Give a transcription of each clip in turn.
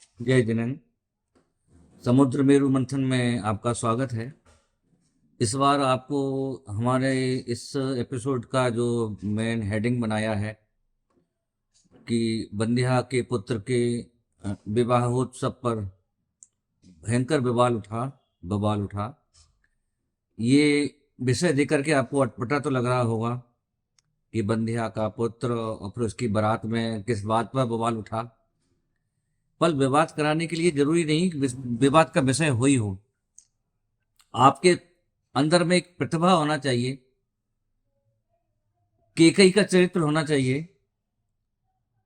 जय जिनेन्द्र। समुद्र मेरु मंथन में आपका स्वागत है। इस बार आपको हमारे इस एपिसोड का जो मेन हेडिंग बनाया है कि बंदिहा के पुत्र के विवाहोत्सव पर भयंकर बवाल उठा। ये विषय देकर के आपको अटपटा तो लग रहा होगा कि बंदिहा का पुत्र और फिर उसकी बारात में किस बात पर बवाल उठा। पर विवाद कराने के लिए जरूरी नहीं कि विवाद का विषय हो ही हो। आपके अंदर में एक प्रतिभा होना चाहिए, केकई का चरित्र होना चाहिए।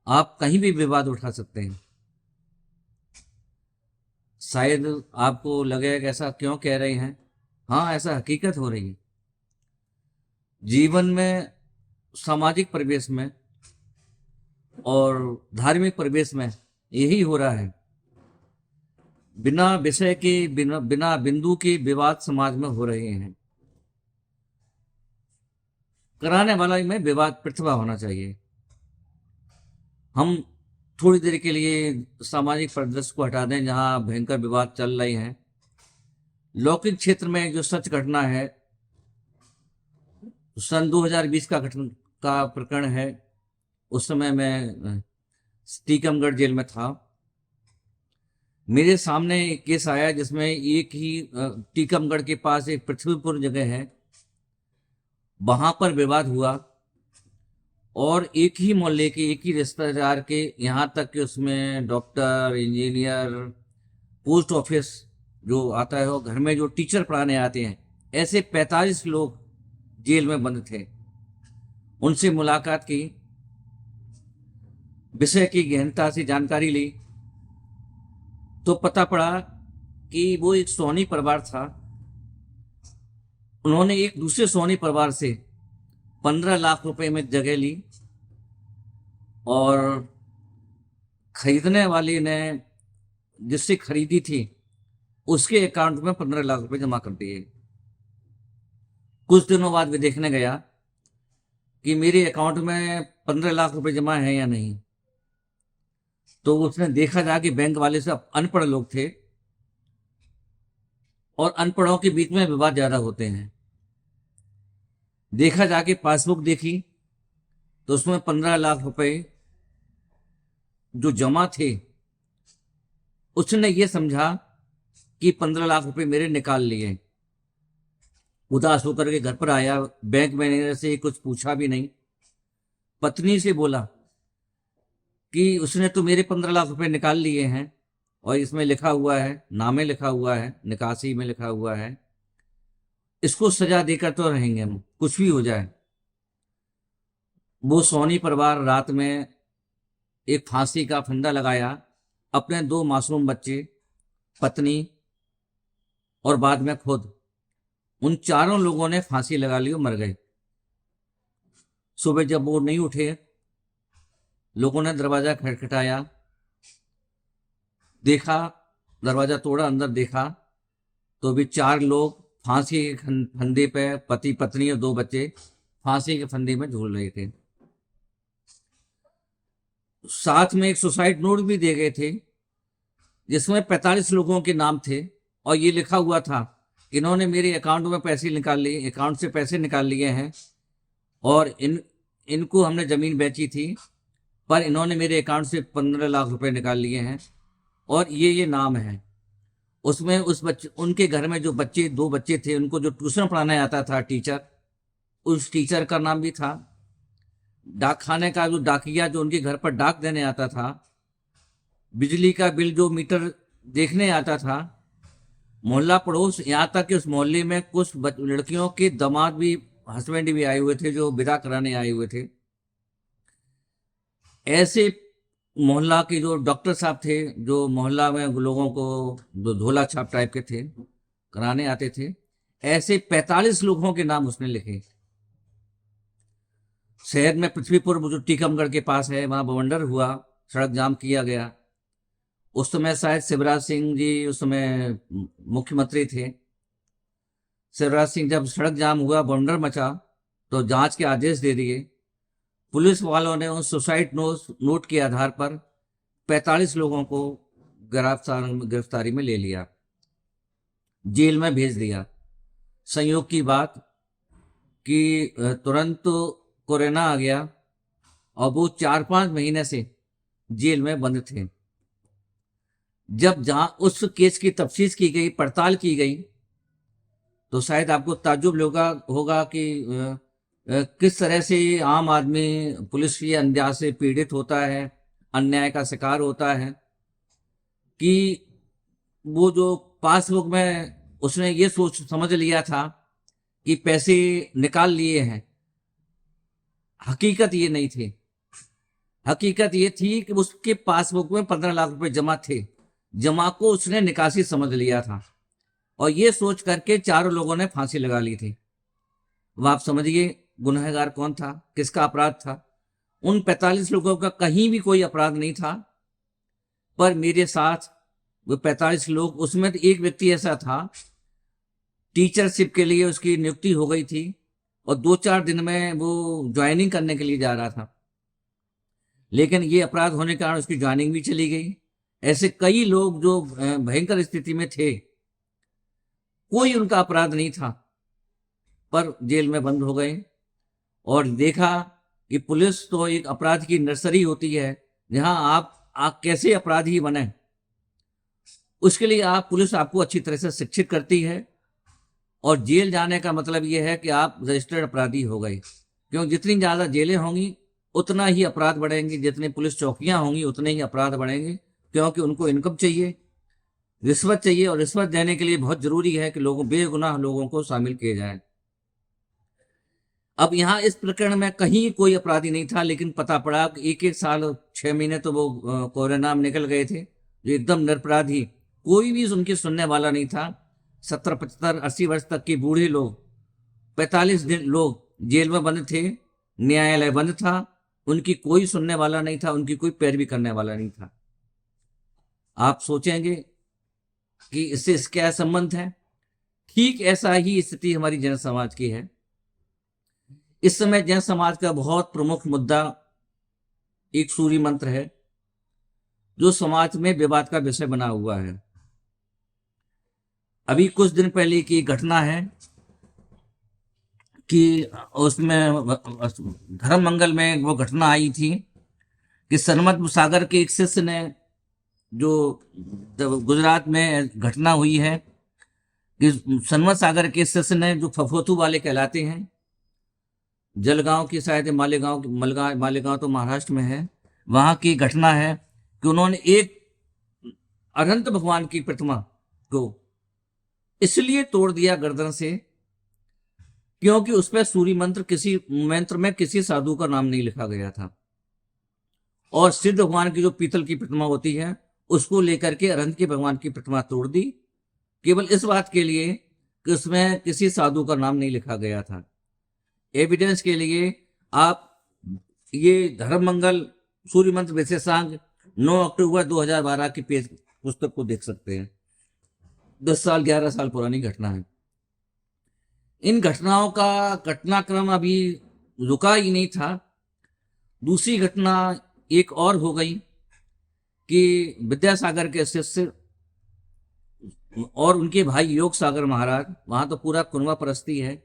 आप कहीं भी विवाद उठा सकते हैं। शायद आपको लगेगा कि ऐसा क्यों कह रहे हैं। हाँ, ऐसा हकीकत हो रही है। जीवन में, सामाजिक परिवेश में और धार्मिक परिवेश में यही हो रहा है। बिना विषय के, बिना बिंदु के विवाद समाज में हो रहे हैं। कराने वाला में विवाद प्रतिभा होना चाहिए। हम थोड़ी देर के लिए सामाजिक परिदृश्य को हटा दें जहां भयंकर विवाद चल रहे हैं। लौकिक क्षेत्र में जो सच घटना है, सन 2020 का प्रकरण है। उस समय मैं टीकमगढ़ जेल में था। मेरे सामने एक केस आया जिसमें एक ही टीकमगढ़ के पास एक पृथ्वीपुर जगह है, वहां पर विवाद हुआ और एक ही मोहल्ले के, एक ही रिश्तेदार के, यहाँ तक कि उसमें डॉक्टर, इंजीनियर, पोस्ट ऑफिस जो आता है, वो घर में जो टीचर पढ़ाने आते हैं, ऐसे 45 लोग जेल में बंद थे। उनसे मुलाकात की, विषय की गहनता से जानकारी ली तो पता पड़ा कि वो एक सोनी परिवार था। उन्होंने एक दूसरे सोनी परिवार से 15 लाख रुपए में जगह ली और खरीदने वाली ने जिससे खरीदी थी उसके अकाउंट में 15 लाख रुपए जमा कर दिए। कुछ दिनों बाद वे देखने गया कि मेरे अकाउंट में 15 लाख रुपए जमा है या नहीं। तो उसने देखा जा कि बैंक वाले सब अनपढ़ लोग थे और अनपढ़ों के बीच में विवाद ज्यादा होते हैं। देखा जाके पासबुक देखी तो उसमें 15 लाख रुपए जो जमा थे, उसने ये समझा कि 15 लाख रुपए मेरे निकाल लिए। उदास होकर के घर पर आया, बैंक मैनेजर से कुछ पूछा भी नहीं। पत्नी से बोला कि उसने तो मेरे 15 लाख रुपए निकाल लिए हैं और इसमें लिखा हुआ है, नामे लिखा हुआ है, निकासी में लिखा हुआ है, इसको सजा देकर तो रहेंगे हम, कुछ भी हो जाए। वो सोनी परिवार रात में एक फांसी का फंदा लगाया। अपने 2 मासूम बच्चे, पत्नी और बाद में खुद, उन चारों लोगों ने फांसी लगा ली और मर गए। सुबह जब वो नहीं उठे, लोगों ने दरवाजा खटखटाया, देखा, दरवाजा तोड़ा, अंदर देखा तो भी 4 लोग फांसी के फंदे पे, पति पत्नी और 2 बच्चे फांसी के फंदे में झूल रहे थे। साथ में एक सुसाइड नोट भी दे गए थे जिसमें 45 लोगों के नाम थे और ये लिखा हुआ था, इन्होंने मेरे अकाउंट में पैसे निकाल लिए, अकाउंट से पैसे निकाल लिए हैं और इनको हमने जमीन बेची थी पर इन्होंने मेरे अकाउंट से 15 लाख रुपए निकाल लिए हैं और ये नाम है। उसमें उस बच्चे, उनके घर में जो बच्चे, 2 बच्चे थे, उनको जो ट्यूशन पढ़ाने आता था टीचर, उस टीचर का नाम भी था। डाक खाने का जो डाकिया जो उनके घर पर डाक देने आता था, बिजली का बिल जो मीटर देखने आता था, मोहल्ला पड़ोस, यहाँ तक कि उस मोहल्ले में कुछ लड़कियों के दामाद भी, हस्बैंड भी आए हुए थे जो विदा कराने आए हुए थे। ऐसे मोहल्ला के जो डॉक्टर साहब थे, जो मोहल्ला में लोगों को जो झोला छाप टाइप के थे, कराने आते थे, ऐसे 45 लोगों के नाम उसने लिखे। शहर में पृथ्वीपुर जो टीकमगढ़ के पास है, वहां बवंडर हुआ, सड़क जाम किया गया। उस समय शायद शिवराज सिंह जी उस समय मुख्यमंत्री थे। शिवराज सिंह जब सड़क जाम हुआ, बवंडर मचा, तो जांच के आदेश दे दिए। पुलिस वालों ने उस सुसाइड नोट के आधार पर 45 लोगों को गिरफ्तारी में ले लिया, जेल में भेज दिया। संयोग की बात कि तुरंत तो कोरोना आ गया और वो 4-5 महीने से जेल में बंद थे। जब जहां उस केस की तफ्तीश की गई, पड़ताल की गई, तो शायद आपको ताज्जुब होगा कि किस तरह से आम आदमी पुलिस की अनजान से पीड़ित होता है, अन्याय का शिकार होता है। कि वो जो पासबुक में उसने ये सोच समझ लिया था कि पैसे निकाल लिए हैं, हकीकत ये नहीं थी। हकीकत ये थी कि उसके पासबुक में 15 लाख रुपए जमा थे। जमा को उसने निकासी समझ लिया था और ये सोच करके चारों लोगों ने फांसी लगा ली थी। अब आप समझिए गुनहगार कौन था, किसका अपराध था। उन 45 लोगों का कहीं भी कोई अपराध नहीं था, पर मेरे साथ वो 45 लोग, उसमें तो एक व्यक्ति ऐसा था, टीचरशिप के लिए उसकी नियुक्ति हो गई थी और 2-4 दिन में वो ज्वाइनिंग करने के लिए जा रहा था, लेकिन ये अपराध होने के कारण उसकी ज्वाइनिंग भी चली गई। ऐसे कई लोग जो भयंकर स्थिति में थे, कोई उनका अपराध नहीं था, पर जेल में बंद हो गए। और देखा कि पुलिस तो एक अपराध की नर्सरी होती है, जहां आप कैसे अपराधी बने, उसके लिए पुलिस आपको अच्छी तरह से शिक्षित करती है। और जेल जाने का मतलब यह है कि आप रजिस्टर्ड अपराधी हो गए, क्योंकि जितनी ज़्यादा जेलें होंगी उतना ही अपराध बढ़ेंगे, जितनी पुलिस चौकियां होंगी उतने ही अपराध बढ़ेंगे, क्योंकि उनको इनकम चाहिए, रिश्वत चाहिए, और रिश्वत देने के लिए बहुत जरूरी है कि बेगुनाह लोगों को शामिल किए जाए। अब यहाँ इस प्रकरण में कहीं कोई अपराधी नहीं था, लेकिन पता पड़ा कि 1-1 साल 6 महीने तो वो कोरोना में निकल गए थे, जो एकदम निरपराधी, कोई भी उनकी सुनने वाला नहीं था। 70, 75, 80 वर्ष तक के बूढ़े लोग, 45 दिन लोग जेल में बंद थे, न्यायालय बंद था, उनकी कोई सुनने वाला नहीं था, उनकी कोई पैरवी करने वाला नहीं था। आप सोचेंगे कि इससे क्या संबंध है? ठीक ऐसा ही स्थिति हमारी जैन समाज की है। इस समय जैन समाज का बहुत प्रमुख मुद्दा एक सूर्य मंत्र है, जो समाज में विवाद का विषय बना हुआ है। अभी कुछ दिन पहले की घटना है कि उसमें धर्म मंगल में वो घटना आई थी कि सनमत सागर के एक शिष्य ने, जो गुजरात में घटना हुई है कि सनमत सागर के शिष्य ने, जो फफोतू वाले कहलाते हैं, जलगांव की शायद मालेगांव तो महाराष्ट्र में है, वहां की घटना है कि उन्होंने एक अनंत भगवान की प्रतिमा को इसलिए तोड़ दिया गर्दन से क्योंकि उस पर सूर्य मंत्र में किसी साधु का नाम नहीं लिखा गया था, और सिद्ध भगवान की जो पीतल की प्रतिमा होती है उसको लेकर के अनंत के भगवान की प्रतिमा तोड़ दी, केवल इस बात के लिए कि उसमें किसी साधु का नाम नहीं लिखा गया था। एविडेंस के लिए आप ये धर्म मंगल सूर्य मंत्र विशेषांक 9 अक्टूबर 2012 की पुस्तक को देख सकते हैं। 11 साल पुरानी घटना है। इन घटनाओं का घटनाक्रम अभी रुका ही नहीं था। दूसरी घटना एक और हो गई कि विद्यासागर के शिष्य और उनके भाई योग सागर महाराज, वहां तो पूरा कुनवा परस्ती है,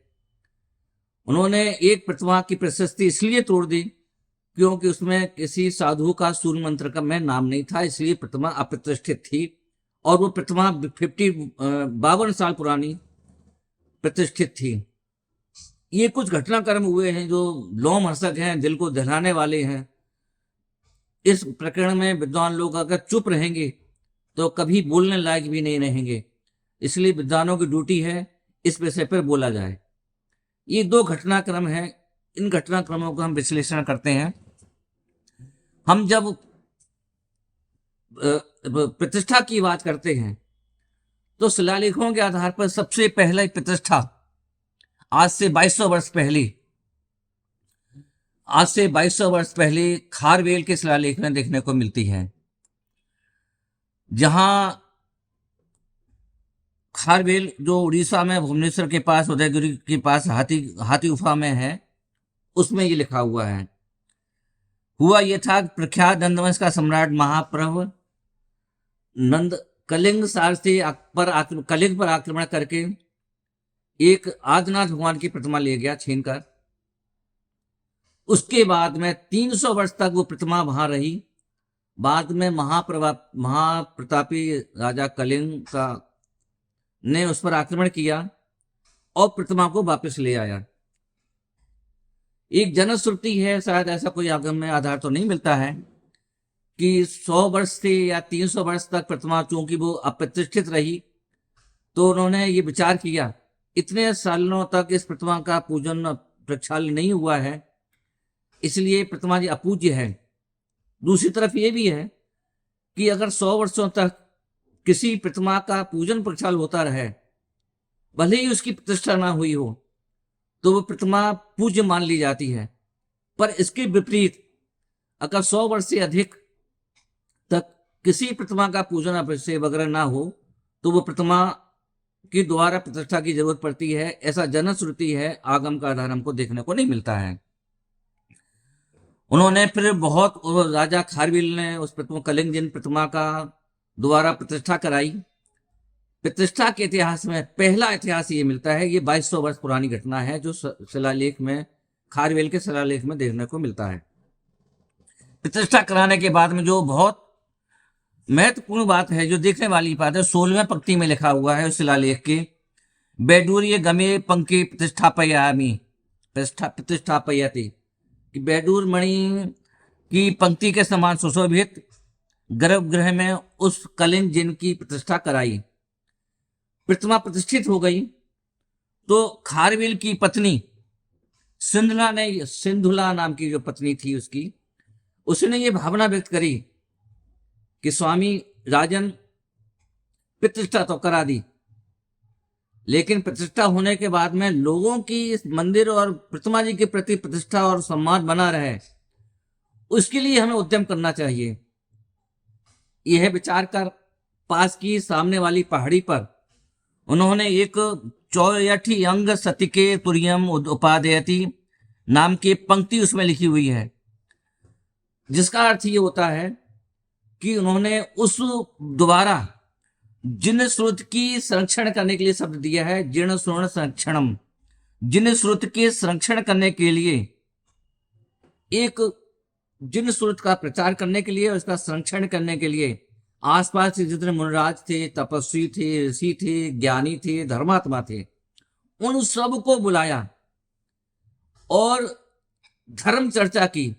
उन्होंने एक प्रतिमा की प्रशस्ति इसलिए तोड़ दी क्योंकि उसमें किसी साधु का सूर्य मंत्र का में नाम नहीं था, इसलिए प्रतिमा अप्रतिष्ठित थी। और वो प्रतिमा 52 साल पुरानी प्रतिष्ठित थी। ये कुछ घटनाक्रम हुए हैं जो लोमहर्षक हैं, दिल को दहलाने वाले हैं। इस प्रकरण में विद्वान लोग अगर चुप रहेंगे तो कभी बोलने लायक भी नहीं रहेंगे, इसलिए विद्वानों की ड्यूटी है इस विषय पर बोला जाए। ये 2 घटनाक्रम हैं, इन घटनाक्रमों का हम विश्लेषण करते हैं। हम जब प्रतिष्ठा की बात करते हैं तो शिलालेखों के आधार पर सबसे पहले प्रतिष्ठा आज से 2200 वर्ष पहले खारवेल के शिलालेख में देखने को मिलती है, जहां खारवेल जो उड़ीसा में भुवनेश्वर के पास, उदयगिरी के पास हाथी गुफा में है, उसमें ये लिखा हुआ है। हुआ ये था, प्रख्यात नंदवंश का सम्राट महाप्रभ नंद कलिंग सार से कलिंग पर आक्रमण करके एक आदिनाथ भगवान की प्रतिमा ले गया छीनकर। उसके बाद में 300 वर्ष तक वो प्रतिमा वहां रही। बाद में महाप्रतापी राजा कलिंग का ने उस पर आक्रमण किया और प्रतिमा को वापस ले आया। एक जनश्रुति है, शायद ऐसा कोई आगम में आधार तो नहीं मिलता है, कि 100 वर्ष से या 300 वर्ष तक प्रतिमा चूंकि वो अप्रतिष्ठित रही, तो उन्होंने ये विचार किया इतने सालों तक इस प्रतिमा का पूजन प्रक्षालन नहीं हुआ है, इसलिए प्रतिमा जी अपूज्य है। दूसरी तरफ ये भी है कि अगर 100 वर्षों तक किसी प्रतिमा का पूजन प्रक्षालन होता रहे, भले ही उसकी प्रतिष्ठा ना हुई हो, तो वो प्रतिमा पूज्य मान ली जाती है। पर इसके विपरीत अगर 100 वर्ष से अधिक तक किसी प्रतिमा का पूजन अभिषेक वगैरह ना हो, तो वो प्रतिमा की दोबारा प्रतिष्ठा की जरूरत पड़ती है। ऐसा जनश्रुति है, आगम का आधार हमको देखने को नहीं मिलता है। उन्होंने फिर बहुत, राजा खारवेल ने उस प्रतिमा कलिंग जिन प्रतिमा का दोबारा प्रतिष्ठा कराई। प्रतिष्ठा के इतिहास में पहला इतिहास ये मिलता है, ये 2200 वर्ष पुरानी घटना है, जो शिलालेख में, खारवेल के शिलालेख में देखने को मिलता है। प्रतिष्ठा कराने के बाद में जो बहुत महत्वपूर्ण बात है, जो देखने वाली बात है, 16वें पंक्ति में लिखा हुआ है उस शिलालेख के, बैडूर्य गमे पंक्ति प्रतिष्ठापयामी प्रतिष्ठापयति, कि बैडूर मणि की पंक्ति के समान सुशोभित गर्भगृह में उस कलिंग जिन की प्रतिष्ठा कराई। प्रतिमा प्रतिष्ठित हो गई तो खारवेल की पत्नी सिंधुला नाम की जो पत्नी थी उसने ये भावना व्यक्त करी कि स्वामी राजन, प्रतिष्ठा तो करा दी, लेकिन प्रतिष्ठा होने के बाद में लोगों की इस मंदिर और प्रतिमा जी के प्रति प्रतिष्ठा और सम्मान बना रहे, उसके लिए हमें उद्यम करना चाहिए। यह विचार कर पास की सामने वाली पहाड़ी पर उन्होंने एक चौयठी अंग सतिके तुर्यम उपादेयति नाम की पंक्ति उसमें लिखी हुई है, जिसका अर्थ ये होता है कि उन्होंने उस दोबारा जिन श्रुत की संरक्षण करने के लिए शब्द दिया है, जीर्ण स्वर्ण संरक्षणम, जिन श्रुत के संरक्षण करने के लिए, एक जिन श्रुत का प्रचार करने के लिए, उसका संरक्षण करने के लिए आसपास के जितने मुनिराज थे, तपस्वी थे, ऋषि थे, ज्ञानी थे, धर्मात्मा थे, उन सबको बुलाया और धर्म चर्चा की,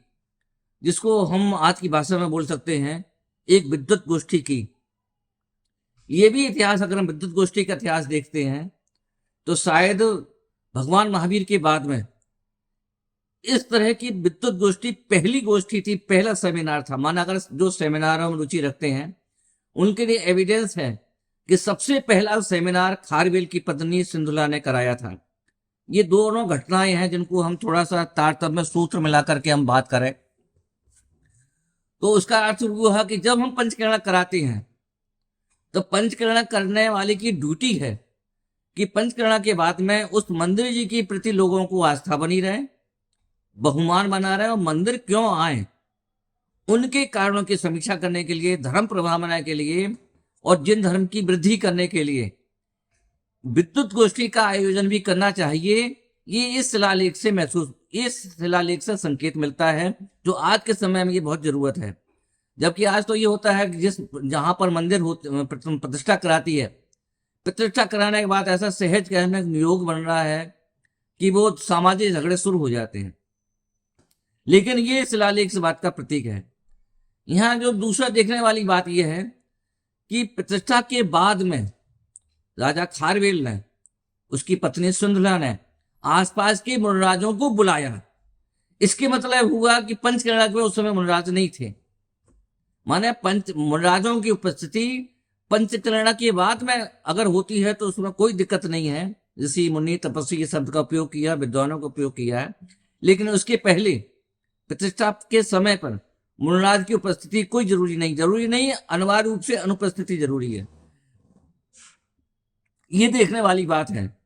जिसको हम आज की भाषा में बोल सकते हैं एक विद्वत गोष्ठी की। ये भी इतिहास, अगर हम विद्वत गोष्ठी का इतिहास देखते हैं तो शायद भगवान महावीर के बाद में इस तरह की विद्वत गोष्ठी पहली गोष्ठी थी, पहला सेमिनार था। माना अगर जो सेमिनारों में रुचि रखते हैं उनके लिए एविडेंस है कि सबसे पहला सेमिनार खारवेल की पत्नी सिंधुला ने कराया था। ये दोनों घटनाएं हैं जिनको हम थोड़ा सा तारतम्य सूत्र मिला करके हम बात करें तो उसका अर्थ हुआ कि जब हम पंचकर्णा कराते हैं तो पंचकर्णा करने वाले की ड्यूटी है कि पंचकर्णा के बाद में उस मंदिर जी के प्रति लोगों को आस्था बनी रहे, बहुमान बना रहे, और मंदिर क्यों आए उनके कारणों की समीक्षा करने के लिए, धर्म प्रभावना के लिए और जिन धर्म की वृद्धि करने के लिए विद्युत गोष्ठी का आयोजन भी करना चाहिए। ये इस शिलालेख से संकेत मिलता है, जो आज के समय में ये बहुत जरूरत है। जबकि आज तो ये होता है कि जहां पर मंदिर प्रतिष्ठा कराती है, प्रतिष्ठा कराने के बाद ऐसा सहज कहने योग बन रहा है कि वो सामाजिक झगड़े शुरू हो जाते हैं। लेकिन ये शिलालेख इस बात का प्रतीक है। यहाँ जो दूसरा देखने वाली बात यह है कि प्रतिष्ठा के बाद में राजा खारवेल ने, उसकी पत्नी सिंधुला ने आसपास के मुनिराजों को बुलाया। इसके मतलब हुआ कि पंचकर्णा में उस समय मुनिराज नहीं थे। माने मुनिराजों की उपस्थिति पंचकर्णा के बाद में अगर होती है तो उसमें कोई दिक्कत नहीं है। ऋषि मुनि तपस्वी के शब्द का उपयोग किया, विद्वानों का उपयोग किया है, लेकिन उसके पहले प्रतिष्ठा के समय पर मुनिराज की उपस्थिति कोई जरूरी नहीं, अनिवार्य रूप से अनुपस्थिति जरूरी है। ये देखने वाली बात है।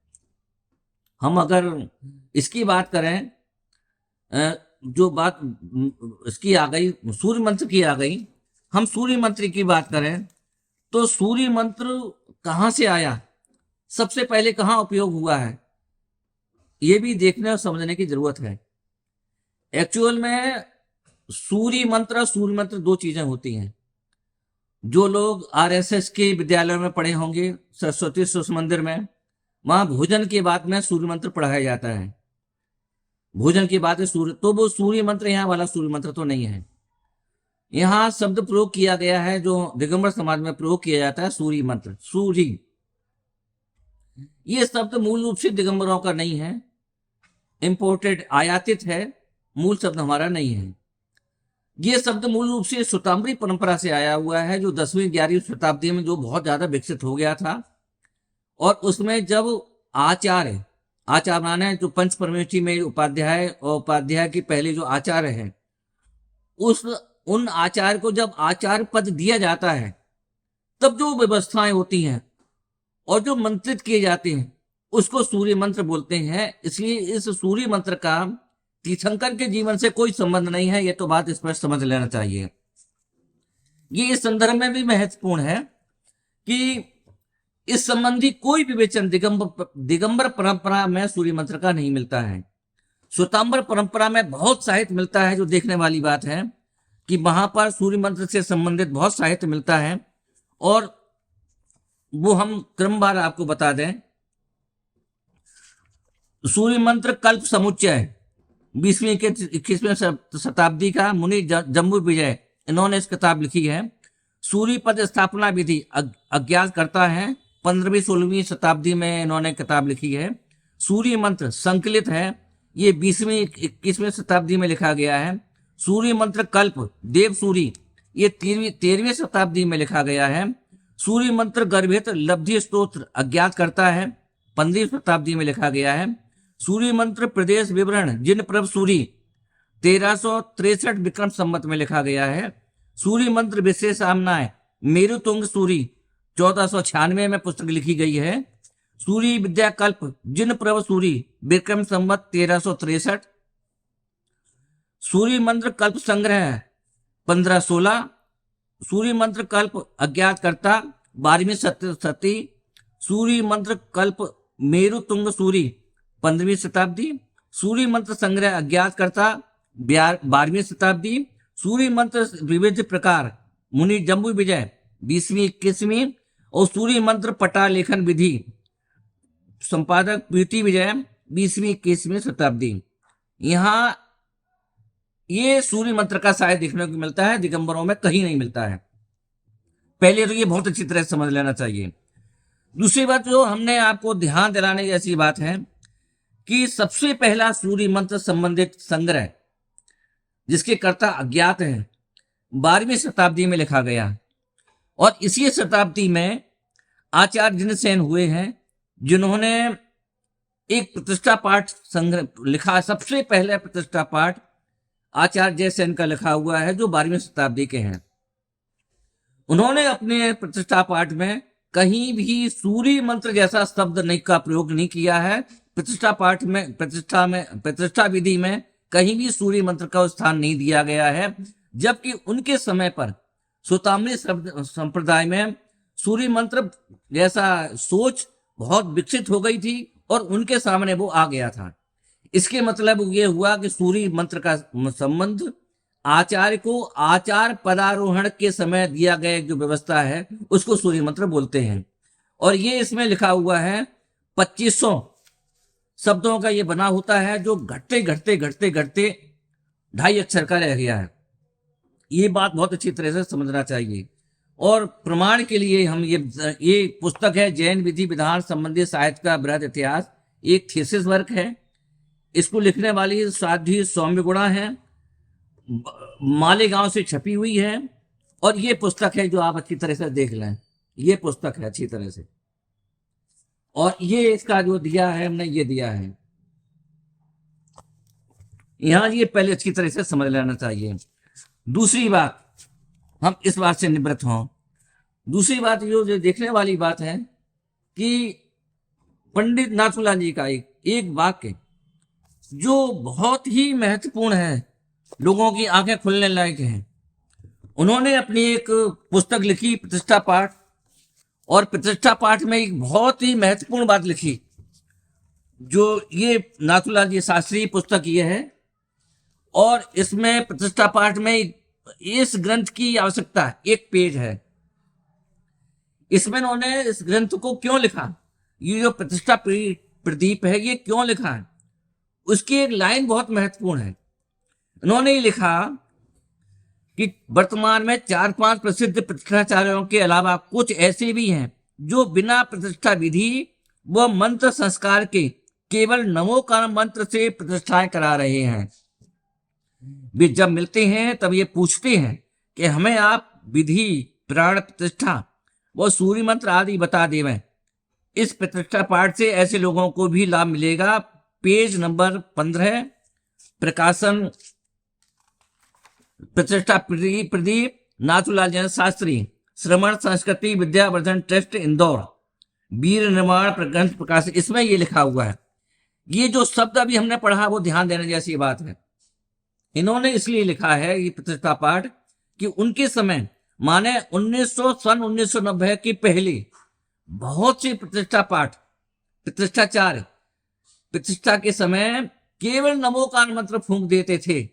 हम अगर इसकी बात करें, जो बात इसकी आ गई, सूर्य मंत्र की आ गई, हम सूर्य मंत्र की बात करें तो सूर्य मंत्र कहाँ से आया, सबसे पहले कहाँ उपयोग हुआ है, ये भी देखने और समझने की जरूरत है। एक्चुअल में सूर्य मंत्र और सूर्य मंत्र दो चीजें होती हैं। जो लोग आरएसएस के विद्यालयों में पढ़े होंगे, सरस्वती शिशु मंदिर में, वहां भोजन के बाद में सूर्य मंत्र पढ़ाया जाता है। भोजन के बाद सूर्य, तो वो सूर्य मंत्र यहाँ वाला सूर्य मंत्र तो नहीं है। यहाँ शब्द प्रयोग किया गया है जो दिगंबर समाज में प्रयोग किया जाता है, सूर्य मंत्र, सूर्य। ये शब्द मूल रूप से दिगंबरों का नहीं है, इंपोर्टेड, आयातित है, मूल शब्द हमारा नहीं है। ये शब्द मूल रूप से श्वेतांबरी परंपरा से आया हुआ है, जो 10वीं 11वीं शताब्दी में जो बहुत ज्यादा विकसित हो गया था। और उसमें जब आचार्य माने जो पंच परमेष्ठी में उपाध्याय और उपाध्याय की पहले जो आचार्य है, उन आचार्य को जब आचार्य पद दिया जाता है, तब जो व्यवस्थाएं होती हैं और जो मंत्रित किए जाते हैं उसको सूर्य मंत्र बोलते हैं। इसलिए इस सूर्य मंत्र का तीर्थंकर के जीवन से कोई संबंध नहीं है, ये तो बात स्पष्ट समझ लेना चाहिए। ये इस संदर्भ में भी महत्वपूर्ण है कि इस संबंधी कोई विवेचन दिगंबर परंपरा में सूर्य मंत्र का नहीं मिलता है। श्वेतांबर परंपरा में बहुत साहित्य मिलता है, जो देखने वाली बात है कि वहां पर सूर्य मंत्र से संबंधित बहुत साहित्य मिलता है। और वो हम क्रमवार आपको बता दें। सूर्य मंत्र कल्प समुच्चय 20वीं के 21वीं शताब्दी का मुनि जम्बू विजय, इन्होंने इस किताब लिखी है। सूर्य पद स्थापना विधि अज्ञात करता है, 15वीं 16वीं शताब्दी में इन्होंने किताब लिखी है। सूर्य मंत्र संकलित है, ये 20वीं 21वीं शताब्दी में लिखा गया है। सूर्य मंत्र कल्प देव सूर्य, ये 13वीं शताब्दी में लिखा गया है। सूर्य मंत्र गर्भित लब्धि स्तोत्र अज्ञात करता है, 15वीं शताब्दी में लिखा गया है। सूर्य मंत्र प्रदेश विवरण जिन प्रभ सूर्य 1363 विक्रम संवत में लिखा गया है। सूर्य मंत्र विशेष आमनाएं मेरुतुंग सूर्य 1496 में पुस्तक लिखी गई है। सूर्य विद्या कल्प जिन प्रभ सूर्य विक्रम संवत 1363। सूर्य मंत्र कल्प संग्रह 1516। सूर्य मंत्र कल्प अज्ञात करता 12वीं शती। सूर्य मंत्र कल्प मेरुतुंग सूर्य 15वीं शताब्दी। सूर्य मंत्र संग्रह अज्ञात करता 12वीं शताब्दी। सूर्य मंत्र विविध प्रकार मुनि जम्बू विजय 20वीं 21वीं। और सूर्य मंत्र पटालेखन विधि संपादक प्रीति विजय 20वीं 21वीं शताब्दी। यहाँ ये सूर्य मंत्र का साहित्य देखने को मिलता है, दिगंबरों में कहीं नहीं मिलता है। पहले तो ये बहुत अच्छी तरह से समझ लेना चाहिए। दूसरी बात जो हमने आपको ध्यान दिलाने जैसी बात है कि सबसे पहला सूर्य मंत्र संबंधित संग्रह जिसके कर्ता अज्ञात है 12वीं शताब्दी में लिखा गया। और इसी शताब्दी में आचार्य जिनसेन हुए हैं, जिन्होंने एक प्रतिष्ठा पाठ संग्रह लिखा। सबसे पहले प्रतिष्ठा पाठ आचार्य जयसेन का लिखा हुआ है, जो 12वीं शताब्दी के हैं। उन्होंने अपने प्रतिष्ठा पाठ में कहीं भी सूर्य मंत्र जैसा शब्द नहीं का प्रयोग नहीं किया है। प्रतिष्ठा पाठ में प्रतिष्ठा विधि में कहीं भी सूर्य मंत्र का स्थान नहीं दिया गया है। जबकि उनके समय पर श्वेतांबरी संप्रदाय में सूर्य मंत्र जैसा सोच बहुत विकसित हो गई थी और उनके सामने वो आ गया था। इसके मतलब ये हुआ कि सूर्य मंत्र का संबंध आचार्य को आचार पदारोहण के समय दिया गया जो व्यवस्था है उसको सूर्य मंत्र बोलते हैं। और ये इसमें लिखा हुआ है 2500 शब्दों का ये बना होता है, जो घटते घटते घटते घटते 2.5 अक्षर का रह गया है। ये बात बहुत अच्छी तरह से समझना चाहिए। और प्रमाण के लिए हम ये पुस्तक है जैन विधि विधान संबंधी साहित्य का बृहद इतिहास, एक थीसिस वर्क है। इसको लिखने वाली साध्वी सौम्य गुणा है, मालेगांव से छपी हुई है। और ये पुस्तक है जो आप अच्छी तरह से देख लें, ये पुस्तक है अच्छी तरह से। और ये इसका जो दिया है हमने, ये दिया है यहां, ये पहले अच्छी तरह से समझ लेना चाहिए। दूसरी बात, हम इस बात से निवृत्त हों। दूसरी बात जो देखने वाली बात है कि पंडित नाथूलाल जी का एक वाक्य जो बहुत ही महत्वपूर्ण है, लोगों की आंखें खुलने लायक है। उन्होंने अपनी एक पुस्तक लिखी प्रतिष्ठा पाठ, और प्रतिष्ठा पाठ में एक बहुत ही महत्वपूर्ण बात लिखी, जो ये नाथूलाल जी शास्त्री पुस्तक ये है, और इसमें प्रतिष्ठा पाठ में इस ग्रंथ की आवश्यकता है, एक पेज है इसमें। उन्होंने इस ग्रंथ को क्यों लिखा, ये जो प्रतिष्ठा प्रदीप है ये क्यों लिखा है, उसकी एक लाइन बहुत महत्वपूर्ण है। उन्होंने ये लिखा कि वर्तमान में 4-5 प्रसिद्ध प्रतिष्ठाचार्यों के अलावा कुछ ऐसे भी हैं जो बिना प्रतिष्ठा विधि व मंत्र संस्कार के केवल नमोकार मंत्र से प्रतिष्ठाएं करा रहे हैं। वे जब मिलते हैं तब ये पूछते हैं कि हमें आप विधि, प्राण प्रतिष्ठा व सूर्य मंत्र आदि बता देवें। इस प्रतिष्ठा पाठ से ऐसे लोगों को भी लाभ मिलेगा। पेज नंबर 15, प्रकाशन प्रतिष्ठा प्रदीप, नाथूलाल जैन शास्त्री, श्रमण संस्कृति विद्यावर्धन ट्रस्ट, इंदौर, वीर निर्माण ग्रंथ प्रकाशन। इसमें ये लिखा हुआ है। ये जो शब्द अभी हमने पढ़ा वो ध्यान देने जैसी बात है। इन्होंने इसलिए लिखा है ये प्रतिष्ठा पाठ कि उनके समय माने 1990 के पहले बहुत सी प्रतिष्ठा पाठ, प्रतिष्ठाचार्य प्रतिष्ठा के समय केवल नमोकार मंत्र फूंक देते थे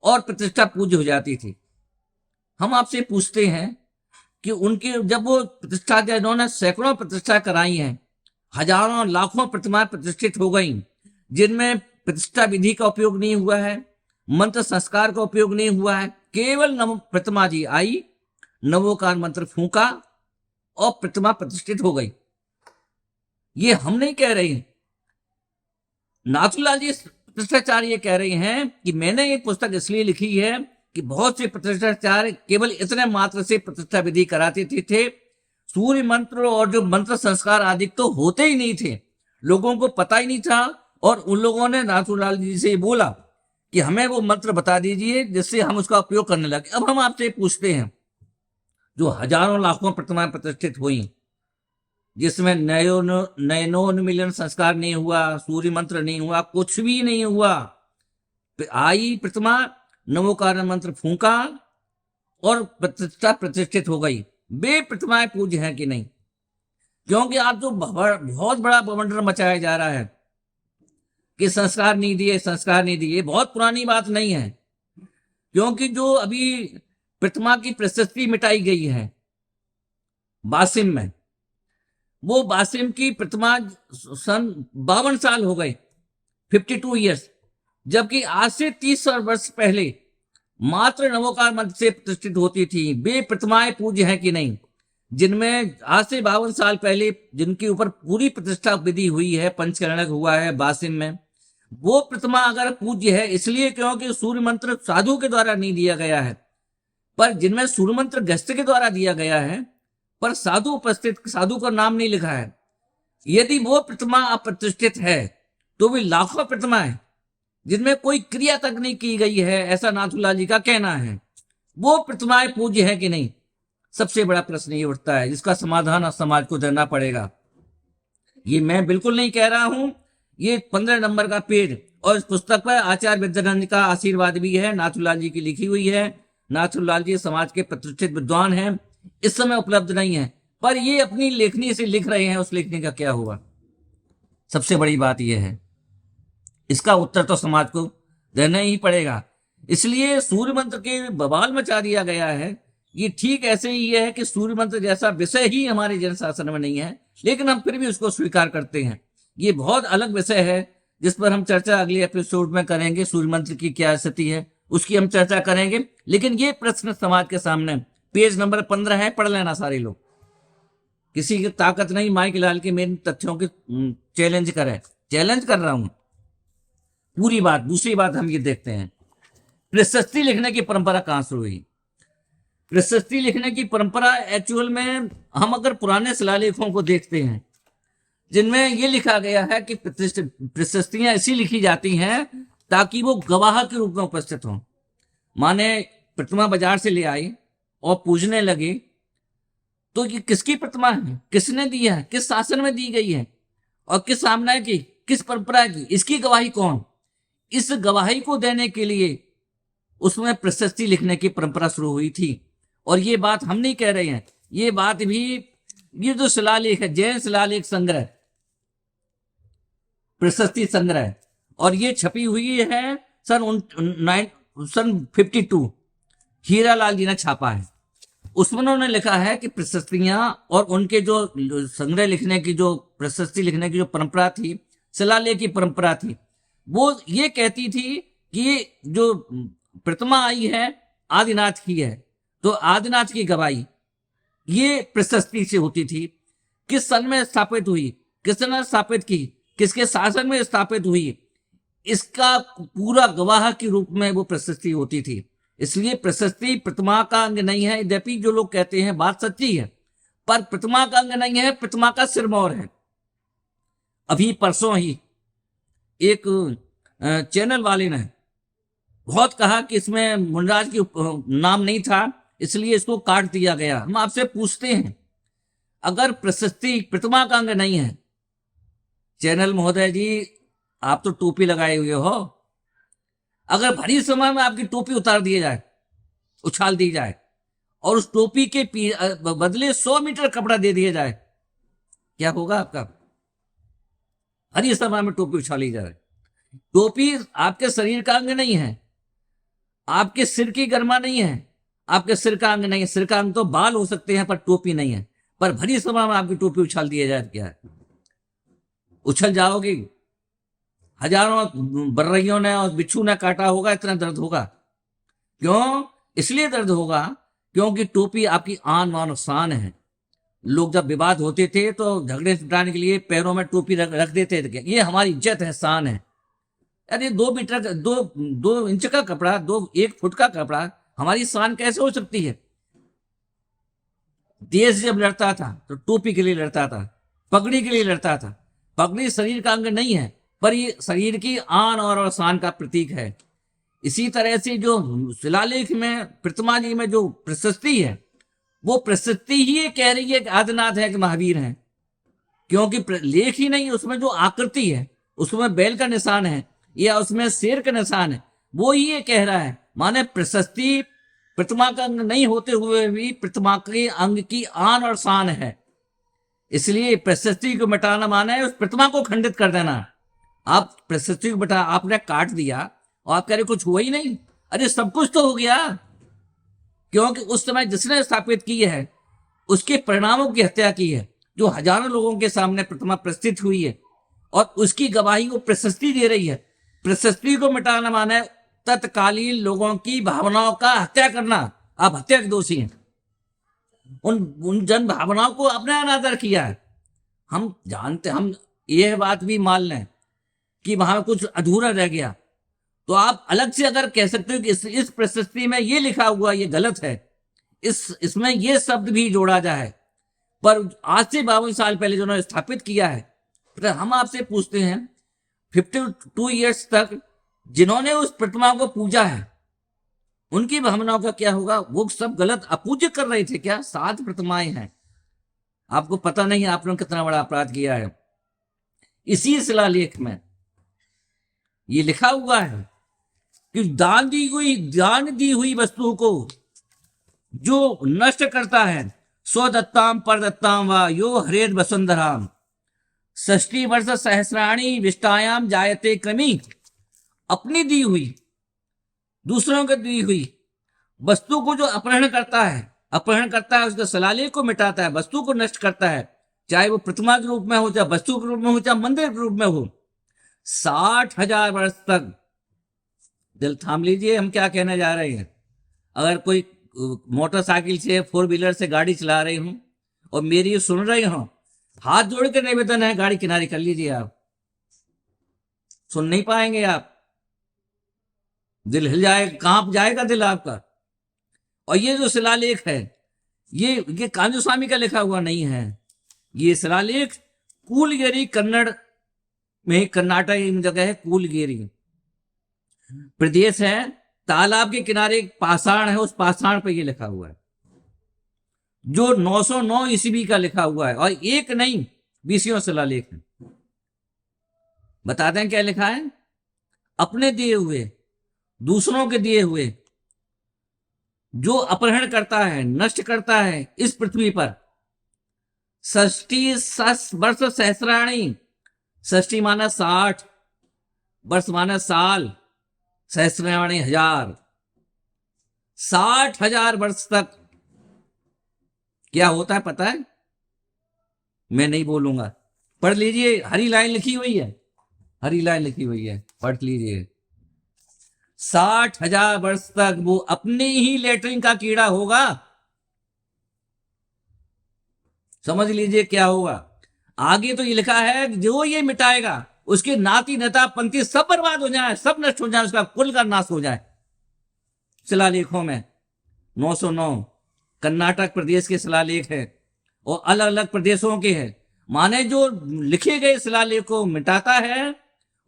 और प्रतिष्ठा पूज्य हो जाती थी। हम आपसे पूछते हैं कि उनके जब वो प्रतिष्ठा, इन्होंने सैकड़ों प्रतिष्ठा कराई हैं, हजारों लाखों प्रतिमाएं प्रतिष्ठित हो गई, जिनमें प्रतिष्ठा विधि का उपयोग नहीं हुआ है, मंत्र संस्कार का उपयोग नहीं हुआ है, केवल प्रतिमा जी आई, नमोकार मंत्र फूंका और प्रतिमा प्रतिष्ठित हो गई। ये हम नहीं कह रहे हैं, नाथूलाल जी प्रतिष्ठाचार्य कह रहे हैं कि मैंने ये पुस्तक इसलिए लिखी है कि बहुत से प्रतिष्ठाचार्य केवल इतने मात्र से प्रतिष्ठा विधि कराते थे। सूर्य मंत्र और जो मंत्र संस्कार आदि तो होते ही नहीं थे, लोगों को पता ही नहीं था। और उन लोगों ने नाथूलाल जी से बोला कि हमें वो मंत्र बता दीजिए जिससे हम उसका उपयोग करने लगे। अब हम आपसे पूछते हैं, जो हजारों लाखों प्रतिमाएं प्रतिष्ठित हुई, जिसमें नयनोन्मिलन संस्कार नहीं हुआ, सूर्य मंत्र नहीं हुआ, कुछ भी नहीं हुआ, आई प्रतिमा, नमोकार मंत्र फूंका और प्रतिष्ठा प्रतिष्ठित हो गई। वे प्रतिमाएं पूज्य हैं कि नहीं? क्योंकि आप जो बहुत बड़ा बवंडर मचाया जा रहा है कि संस्कार नहीं दिए, संस्कार नहीं दिए, बहुत पुरानी बात नहीं है। क्योंकि जो अभी प्रतिमा की प्रशस्ति मिटाई गई है बासिम में, वो बासिम की प्रतिमा सन 52 साल हो गए, 52 ईयर्स, जबकि आज से 30 वर्ष पहले मात्र नमोकार मंत्र से प्रतिष्ठित होती थी। वे प्रतिमाएं पूज्य हैं कि नहीं? जिनमें आज से 52 साल पहले जिनके ऊपर पूरी प्रतिष्ठा विधि हुई है, पंचकर्णक हुआ है बासिम में, वो प्रतिमा अगर पूज्य है इसलिए क्योंकि सूर्य मंत्र साधु के द्वारा नहीं दिया गया है, पर जिनमें सूर्य मंत्र गस्त्य के द्वारा दिया गया है, पर साधु उपस्थित, साधु का नाम नहीं लिखा है, यदि वो प्रतिमा अप्रतिष्ठित है तो वे लाखों प्रतिमाएं जिनमें कोई क्रिया तक नहीं की गई है, ऐसा नाथूलाल जी का कहना है, वो प्रतिमाएं पूज्य है कि नहीं? सबसे बड़ा प्रश्न ये उठता है, जिसका समाधान समाज को देना पड़ेगा। ये मैं बिल्कुल नहीं कह रहा हूं, ये 15 नंबर का पेज, और इस पुस्तक पर आचार्य विद्यानंद का आशीर्वाद भी है, नाथूलाल जी की लिखी हुई है। नाथूलाल जी समाज के प्रतिष्ठित विद्वान हैं, इस समय उपलब्ध नहीं है, पर ये अपनी लेखनी से लिख रहे हैं, उस लेखनी का क्या हुआ? सबसे बड़ी बात यह है, इसका उत्तर तो समाज को देना ही पड़ेगा। इसलिए सूर्य मंत्र के बवाल मचा दिया गया है। ये ठीक ऐसे ही है कि सूर्य मंत्र जैसा विषय ही हमारे जन शासन में नहीं है, लेकिन हम फिर भी उसको स्वीकार करते हैं। ये बहुत अलग विषय है जिस पर हम चर्चा अगले एपिसोड में करेंगे। सूर्य मंत्र की क्या स्थिति है उसकी हम चर्चा करेंगे, लेकिन ये प्रश्न समाज के सामने पेज नंबर 15 है, पढ़ लेना सारे लोग। किसी की ताकत नहीं माइक लाल के मेरे तथ्यों की चैलेंज कर रहा हूं पूरी बात। दूसरी बात हम ये देखते हैं, प्रशस्ति लिखने की परंपरा कहां से हुई? प्रशस्ति लिखने की परंपरा एक्चुअल में हम अगर पुराने शिलालेखों को देखते हैं, जिनमें ये लिखा गया है कि प्रशस्तियां ऐसी लिखी जाती हैं ताकि वो गवाह के रूप में उपस्थित हों। माने प्रतिमा बाजार से ले आई और पूजने लगे, तो ये किसकी प्रतिमा है, किसने दी है, किस शासन में दी गई है और किस सामने की, किस परंपरा की, इसकी गवाही कौन? इस गवाही को देने के लिए उसमें प्रशस्ति लिखने की परंपरा शुरू हुई थी। और ये बात हम नहीं कह रहे हैं, ये बात भी ये जो शिलालेख है, जैन शिलालेख संग्रह, प्रशस्ति संग्रह, और ये छपी हुई है सन 52, हीरालाल जी ने छापा है। उसमें उन्होंने लिखा है कि प्रशस्तियां और उनके जो संग्रह लिखने की, जो प्रशस्ति लिखने की जो परंपरा थी, शिलालेख की परंपरा थी, वो ये कहती थी कि जो प्रतिमा आई है आदिनाथ की है, तो आदिनाथ की गवाही ये प्रशस्ति से होती थी। किस सन में स्थापित हुई, किसने स्थापित की, किसके शासन में स्थापित हुई, इसका पूरा गवाह के रूप में वो प्रशस्ति होती थी। इसलिए प्रशस्ति प्रतिमा का अंग नहीं है। यद्यपि जो लोग कहते हैं बात सच्ची है, पर प्रतिमा का अंग नहीं है, प्रतिमा का सिरमौर है। अभी परसों ही एक चैनल वाले ने बहुत कहा कि इसमें मुनराज की नाम नहीं था, इसलिए इसको काट दिया गया। हम आपसे पूछते हैं, अगर प्रशस्ति प्रतिमा का अंग नहीं है, चैनल महोदय जी आप तो टोपी लगाए हुए हो, अगर भरी समय में आपकी टोपी उतार दी जाए, उछाल दी जाए, और उस टोपी के बदले 100 मीटर कपड़ा दे दिया जाए, क्या होगा आपका? भरी समय में टोपी उछाली जाए। टोपी आपके शरीर का अंग नहीं है, आपके सिर की गर्मा नहीं है, आपके सिर का अंग नहीं है। सिर का अंग तो बाल हो सकते हैं, पर टोपी नहीं है। पर भरी सभा में आपकी टोपी उछाल दिया जाए, क्या है? उछल जाओगी। हजारों बर्रइयों ने और बिच्छू ने काटा होगा, इतना दर्द होगा। क्यों? इसलिए दर्द होगा क्योंकि टोपी आपकी आन बान शान है। लोग जब विवाद होते थे तो झगड़े छुटाने के लिए पैरों में टोपी रख देते थे। ये हमारी इज्जत है, शान है। अरे 2 मीटर का, 2 इंच का कपड़ा, 1 फुट का कपड़ा हमारी शान कैसे हो सकती है? देश जब लड़ता था तो टोपी के लिए लड़ता था, पगड़ी के लिए लड़ता था। पगड़ी शरीर का अंग नहीं है, पर ये शरीर की आन और शान का प्रतीक है। इसी तरह से जो शिलालेख में, प्रतिमा जी में जो प्रशस्ति है, वो प्रशस्ति ही ये कह रही है कि आदिनाथ है कि महावीर है। क्योंकि लेख ही नहीं, उसमें जो आकृति है, उसमें बैल का निशान है या उसमें शेर का निशान है, वो ही ये कह रहा है। माने प्रशस्ति प्रतिमा का अंग नहीं होते हुए भी प्रतिमा के अंग की आन और शान है। इसलिए प्रशस्ति को मिटाना माना है उस प्रतिमा को खंडित कर देना। आप प्रशस्ति को मिटा, आपने काट दिया और आप कह रहे कुछ हुआ ही नहीं। अरे सब कुछ तो हो गया, क्योंकि उस समय जिसने स्थापित की है उसके परिणामों की हत्या की है, जो हजारों लोगों के सामने प्रतिमा प्रस्तुत हुई है और उसकी गवाही को प्रशस्ति दे रही है। प्रशस्ति को मिटाना माना है तत्कालीन लोगों की भावनाओं का हत्या करना। आप हत्या के दोषी हैं। उन जन भावनाओं को आपने अनादर किया है। हम जानते, हम यह बात भी मान लें कि वहां कुछ अधूरा रह गया, तो आप अलग से अगर कह सकते हो कि इस प्रशस्ति में ये लिखा हुआ ये गलत है, इसमें ये शब्द भी जोड़ा जाए, पर आज से 52 साल पहले जो उन्होंने स्थापित किया है, तो हम आपसे पूछते हैं 52 ईयर्स तक जिन्होंने उस प्रतिमा को पूजा है, उनकी भावनाओं का क्या होगा? वो सब गलत अपूज्य कर रहे थे क्या? 7 प्रतिमाएं हैं, आपको पता नहीं आपने कितना बड़ा अपराध किया है। इसी शिलालेख में ये लिखा हुआ है कि दान दी हुई वस्तु को जो नष्ट करता है, स्वदत्ताम परदत्ताम वा यो हरेद वसुंधराम 60 वर्ष सहस्राणी विष्टायाम जायते क्रमी। अपनी दी हुई, दूसरों को दी हुई वस्तु को जो अपहरण करता है, उसके शिलालेख को मिटाता है, वस्तु को नष्ट करता है, चाहे वो प्रतिमा के रूप में हो, चाहे वस्तु के रूप में हो, चाहे मंदिर के रूप में हो, 60,000 वर्ष तक। दिल थाम लीजिए, हम क्या कहने जा रहे हैं। अगर कोई मोटरसाइकिल से, 4 व्हीलर से गाड़ी चला रही हूं और मेरी सुन रही हो, हाथ जोड़ के निवेदन है, गाड़ी किनारे कर लीजिए। आप सुन नहीं पाएंगे, आप दिल हिल जाएगा, कांप जाएगा दिल आपका। और ये जो शिलालेख है, ये कांजू स्वामी का लिखा हुआ नहीं है। ये शिलालेख कूलगेरी कन्नड़ में, कर्नाटक में जगह है कूलगेरी प्रदेश है। तालाब के किनारे एक पाषाण है, उस पाषाण पे ये लिखा हुआ है, जो 909 ईस्वी का लिखा हुआ है। और एक नहीं, 20 शिलालेख है। बताते हैं क्या लिखा है। अपने दिए हुए, दूसरों के दिए हुए जो अपहरण करता है, नष्ट करता है इस पृथ्वी पर, षष्ठी वर्ष सहस्राणी, षष्ठी माना 60, वर्ष माना साल, सहस्राणी 1000, 60,000 वर्ष तक क्या होता है पता है? मैं नहीं बोलूंगा, पढ़ लीजिए, हरी लाइन लिखी हुई है, हरी लाइन लिखी हुई है, पढ़ लीजिए। 60,000 वर्ष तक वो अपने ही लेटरिन का कीड़ा होगा। समझ लीजिए क्या होगा आगे। तो ये लिखा है जो ये मिटाएगा उसके नाती नता पंक्ति सब बर्बाद हो जाए, सब नष्ट हो जाए, उसका कुल का नाश हो जाए। शिलालेखों में 909 कर्नाटक प्रदेश के शिलालेख है और अलग अलग प्रदेशों के हैं। माने जो लिखे गए शिलालेख को मिटाता है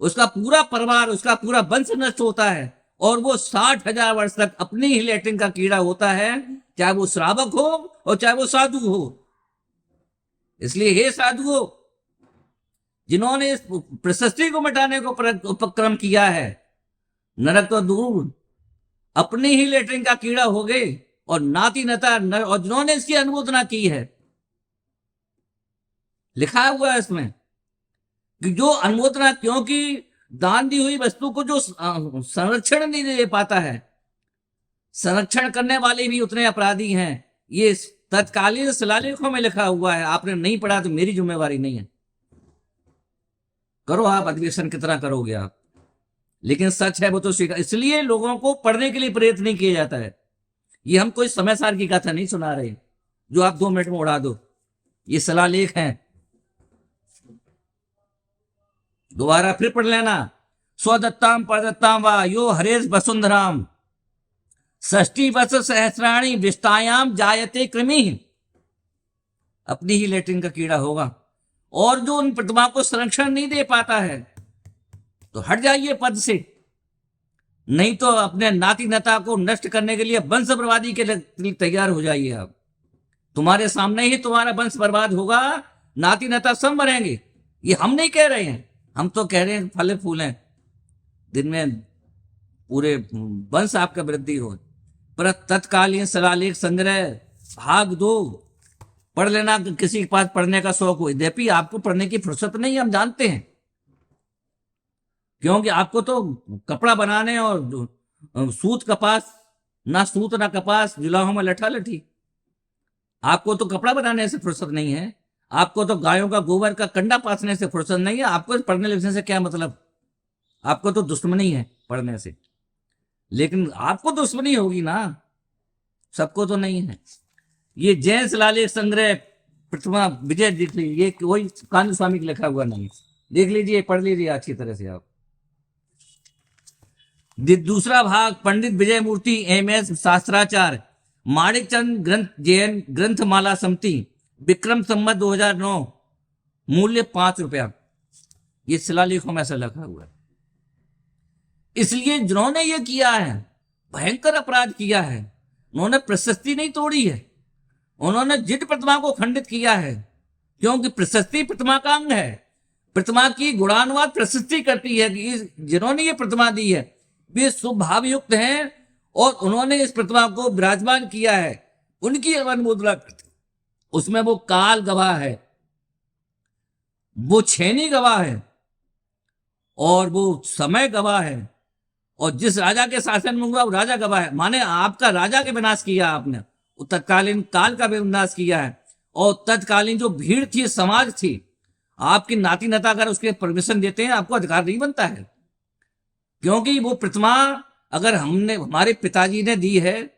उसका पूरा परिवार, उसका पूरा वंश नष्ट होता है और वो 60,000 वर्ष तक अपनी ही लेटरिन का कीड़ा होता है, चाहे वो श्रावक हो और चाहे वो साधु हो। इसलिए हे साधुओं, जिन्होंने इस प्रशस्ति को मिटाने को उपक्रम किया है, नरक तो दूर अपनी ही लेटरिन का कीड़ा हो गए और नाती नता और जिन्होंने इसकी अनुमोदना की है, लिखा हुआ है इसमें कि जो अनुमोदना, क्योंकि दान दी हुई वस्तु को जो संरक्षण नहीं दे पाता है, संरक्षण करने वाले भी उतने अपराधी हैं। ये तत्कालीन शिलालेखों में लिखा हुआ है, आपने नहीं पढ़ा तो मेरी जिम्मेवारी नहीं है। करो आप अधिवेशन कितना करोगे आप, लेकिन सच है वो तो स्वीकार। इसलिए लोगों को पढ़ने के लिए प्रेरित नहीं किया जाता है। ये हम कोई समय सार की कथा नहीं सुना रहे जो आप 2 मिनट में उड़ा दो। ये शिलालेख हैं, दोबारा फिर पढ़ लेना। स्वदत्ताम परदत्ताम वा यो हरेश वसुंधराम षष्ठी वर्ष सहस्राणी विष्टायाम जायते कृमि। अपनी ही लेटरिन का कीड़ा होगा और जो उन प्रतिमा को संरक्षण नहीं दे पाता है तो हट जाइए पद से, नहीं तो अपने नाती नता को नष्ट करने के लिए वंश बर्बादी के लिए तैयार हो जाइए। आप तुम्हारे सामने ही तुम्हारा वंश बर्बाद होगा, नाती नता सब मरेंगे। ये हम नहीं कह रहे हैं, हम तो कह रहे हैं फले फूल हैं, दिन में पूरे वंश आपका वृद्धि हो। पर तत्कालीन शिलालेख संग्रह भाग 2 पढ़ लेना, किसी के पास पढ़ने का शौक हो। यद्यपि आपको पढ़ने की फुर्सत नहीं, हम जानते हैं, क्योंकि आपको तो कपड़ा बनाने और सूत कपास, ना सूत ना कपास, जुलाहों में लठा लठी। आपको तो कपड़ा बनाने से फुर्सत नहीं है, आपको तो गायों का गोबर का कंडा पासने से फुर्सत नहीं है। आपको पढ़ने लिखने से क्या मतलब, आपको तो दुश्मनी है पढ़ने से। लेकिन आपको दुश्मनी होगी ना, सबको तो नहीं है। ये जैन शिलालेख संग्रह प्रतिमा विजय देख लीजिए, ये वही कानू स्वामी का लिखा हुआ नहीं, देख लीजिए, पढ़ लीजिए अच्छी तरह से आप। दूसरा भाग पंडित विजय मूर्ति MS शास्त्राचार्य, माणिक चंद ग्रंथ, जैन ग्रंथमाला समिति, विक्रम संवत 2009, मूल्य 5 रुपया। ये शिलालेखों में ऐसा लिखा हुआ है। इसलिए जिन्होंने ये किया है भयंकर अपराध किया है। उन्होंने प्रशस्ति नहीं तोड़ी है, उन्होंने जिट प्रतिमा को खंडित किया है, क्योंकि प्रशस्ति प्रतिमा का अंग है। प्रतिमा की गुणानुवाद प्रशस्ति करती है कि जिन्होंने ये प्रतिमा दी है वे शुभ भाव युक्त हैं और उन्होंने इस प्रतिमा को विराजमान किया है, उनकी अनुमोदना करती। उसमें वो काल गवाह है, वो छेनी गवाह है और वो समय गवाह है, और जिस राजा के शासन में हुआ वो राजा गवाह है। माने आपका राजा के विनाश किया आपने, तत्कालीन काल का विनाश किया है। और तत्कालीन जो भीड़ थी, समाज थी, आपकी नाती नता अगर उसके परमिशन देते हैं, आपको अधिकार नहीं बनता है। क्योंकि वो प्रतिमा अगर हमने, हमारे पिताजी ने दी है,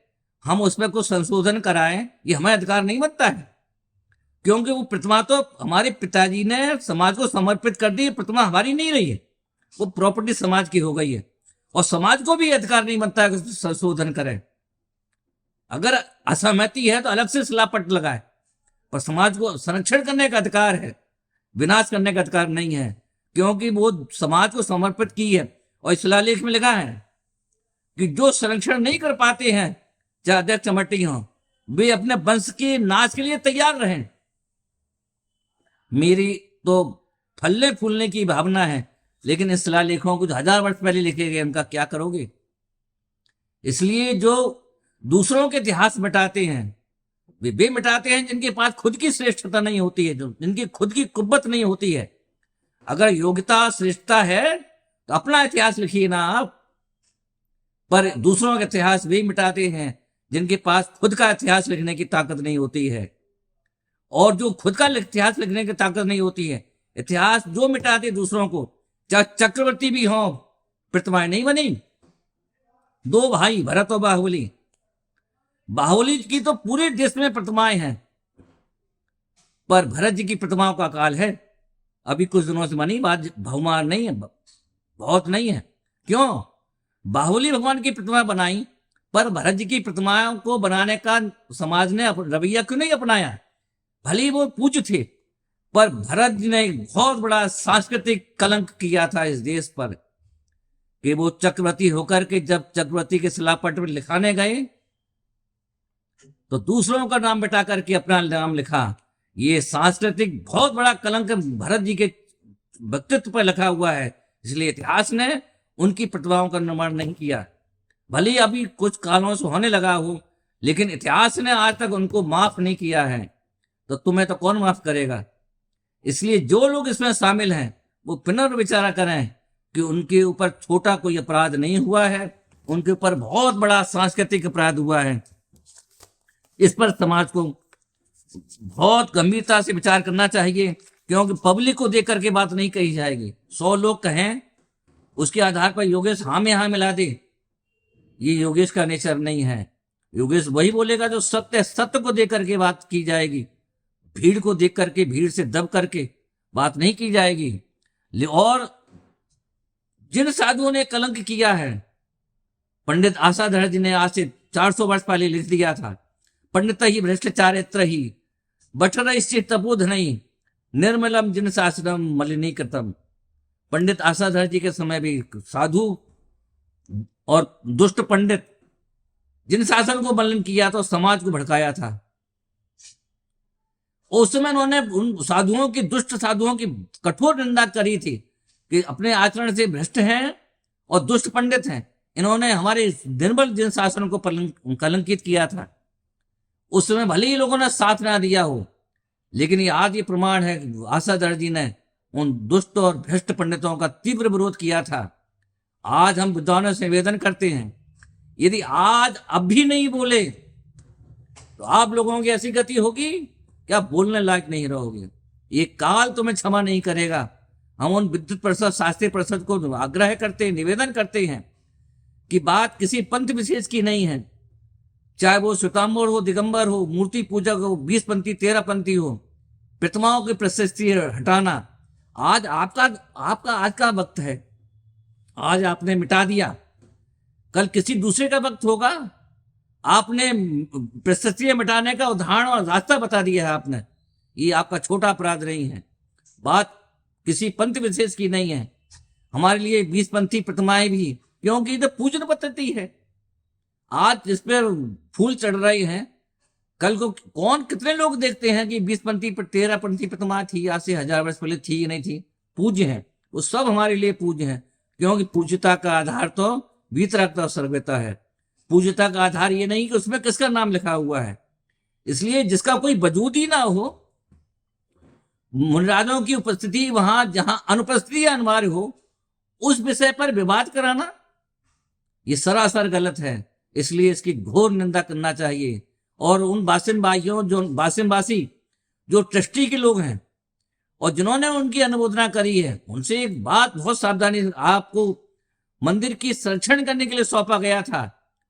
हम उसमें कुछ संशोधन कराएं, ये हमें अधिकार नहीं बनता है। क्योंकि वो प्रतिमा तो हमारे पिताजी ने समाज को समर्पित कर दी, प्रतिमा हमारी नहीं रही है, वो प्रॉपर्टी समाज की हो गई है। और समाज को भी अधिकार नहीं बनता है कि संशोधन करें। अगर असहमति है तो अलग से शिलापट लगाए, पर समाज को संरक्षण करने का अधिकार है, विनाश करने का अधिकार नहीं है, क्योंकि वो समाज को समर्पित की है। और शिलालेख में लिखा है कि जो संरक्षण नहीं कर पाते हैं, चाहे अध्यक्ष चमट्टी हो, वे अपने वंश के नाश के लिए तैयार रहें। मेरी तो फलने फूलने की भावना है, लेकिन इस शिलालेखों को जो 1000 वर्ष पहले लिखे गए, उनका क्या करोगे? इसलिए जो दूसरों के इतिहास मिटाते हैं वे मिटाते हैं जिनके पास खुद की श्रेष्ठता नहीं होती है, जो जिनकी खुद की कुव्वत नहीं होती है। अगर योग्यता श्रेष्ठता है तो अपना इतिहास लिखिए ना आप, पर दूसरों का इतिहास वे मिटाते हैं जिनके पास खुद का इतिहास लिखने की ताकत नहीं होती है। और जो खुद का इतिहास लिखने की ताकत नहीं होती है, इतिहास जो मिटाते दूसरों को, चाहे चक्रवर्ती भी हों, प्रतिमाएं नहीं बनी। दो भाई भरत और बाहुबली, बाहुबली की तो पूरे देश में प्रतिमाएं हैं, पर भरत जी की प्रतिमाओं का काल है। अभी कुछ दिनों से बनी, बात बहुमान नहीं है, बहुत नहीं है। क्यों? बाहुबली भगवान की प्रतिमा बनाई, पर भरत जी की प्रतिमाओं को बनाने का समाज ने रवैया क्यों नहीं अपनाया? भले ही वो पूज्य थे, पर भरत जी ने एक बहुत बड़ा सांस्कृतिक कलंक किया था इस देश पर, कि वो चक्रवर्ती होकर के जब चक्रवर्ती के शिलापट पर लिखाने गए तो दूसरों का नाम बिठा करके अपना नाम लिखा। ये सांस्कृतिक बहुत बड़ा कलंक भरत जी के व्यक्तित्व पर लिखा हुआ है, इसलिए इतिहास ने उनकी प्रतिभाओं का निर्माण नहीं किया। भले ही अभी कुछ कालों से होने लगा हो, लेकिन इतिहास ने आज तक उनको माफ नहीं किया है, तो तुम्हें तो कौन माफ करेगा? इसलिए जो लोग इसमें शामिल हैं वो पुनर्विचार करें कि उनके ऊपर छोटा कोई अपराध नहीं हुआ है, उनके ऊपर बहुत बड़ा सांस्कृतिक अपराध हुआ है। इस पर समाज को बहुत गंभीरता से विचार करना चाहिए, क्योंकि पब्लिक को देख करके बात नहीं कही जाएगी। 100 लोग कहें, उसके आधार पर योगेश हाँ में हाँ मिला दे, ये योगेश का नेचर नहीं है। योगेश वही बोलेगा जो सत्य, सत्य को देख करके बात की जाएगी। भीड़ को देख करके, भीड़ से दब करके बात नहीं की जाएगी। और जिन साधुओं ने कलंक किया है, पंडित आशाधर जी ने आज से 400 वर्ष पहले लिख दिया था, पंडित ही भ्रष्टाचारित्र ही बठरश्चित तपोध नहीं निर्मलम जिन शासनम मलिनीकृतम। पंडित आशाधर जी के समय भी साधु और दुष्ट पंडित जिन शासन को मलिन किया था, समाज को भड़काया था। उस समय उन्होंने उन साधुओं की, दुष्ट साधुओं की कठोर निंदा करी थी कि अपने आचरण से भ्रष्ट हैं और दुष्ट पंडित हैं, इन्होंने हमारे निर्बल जिन शासन को कलंकित किया था। उस समय भले ही लोगों ने साथ ना दिया हो, लेकिन ये आज ये प्रमाण है कि आशाधर जी ने उन दुष्ट और भ्रष्ट पंडितों का तीव्र विरोध किया था। आज हम विद्वानों से निवेदन करते हैं, यदि आज अब भी नहीं बोले तो आप लोगों की ऐसी गति होगी कि आप बोलने लायक नहीं रहोगे। ये काल तुम्हें क्षमा नहीं करेगा। हम उन विद्युत परिषद, शास्त्रीय परिषद को आग्रह करते हैं, निवेदन करते हैं कि बात किसी पंथ विशेष की नहीं है, चाहे वो श्वेतांबर हो, दिगंबर हो, मूर्ति पूजक हो, 20 पंथी 13 पंथी हो, प्रतिमाओं की प्रशस्ति हटाना आज आपका आज का वक्त है। आज आपने मिटा दिया, कल किसी दूसरे का वक्त होगा। आपने प्रशस्ति मिटाने का उदाहरण और रास्ता बता दिया है आपने। ये आपका छोटा अपराध नहीं है, बात किसी पंथ विशेष की नहीं है। हमारे लिए 20 पंथी प्रतिमाएं भी, क्योंकि ये तो पूजन पद्धति है। आज जिस पर फूल चढ़ रहे हैं, कल को कौन, कितने लोग देखते हैं कि 20 पंथी पर 13 पंथी प्रतिमा थी, आज से 1000 वर्ष पहले थी या नहीं थी, पूज्य है। वो सब हमारे लिए पूज्य है, क्योंकि पूज्यता का आधार तो वीतरागता और सर्वज्ञता है। पूज्यता का आधार ये नहीं कि उसमें किसका नाम लिखा हुआ है। इसलिए जिसका कोई वजूद ही ना हो, मुनिराजों की उपस्थिति वहां जहां अनुपस्थिति अनिवार्य हो, उस विषय पर विवाद कराना ये सरासर गलत है। इसलिए इसकी घोर निंदा करना चाहिए। और उन बासिनबासी जो ट्रस्टी के लोग हैं और जिन्होंने उनकी अनुमोदना करी है, उनसे एक बात बहुत सावधानी, आपको मंदिर की संरक्षण करने के लिए सौंपा गया था,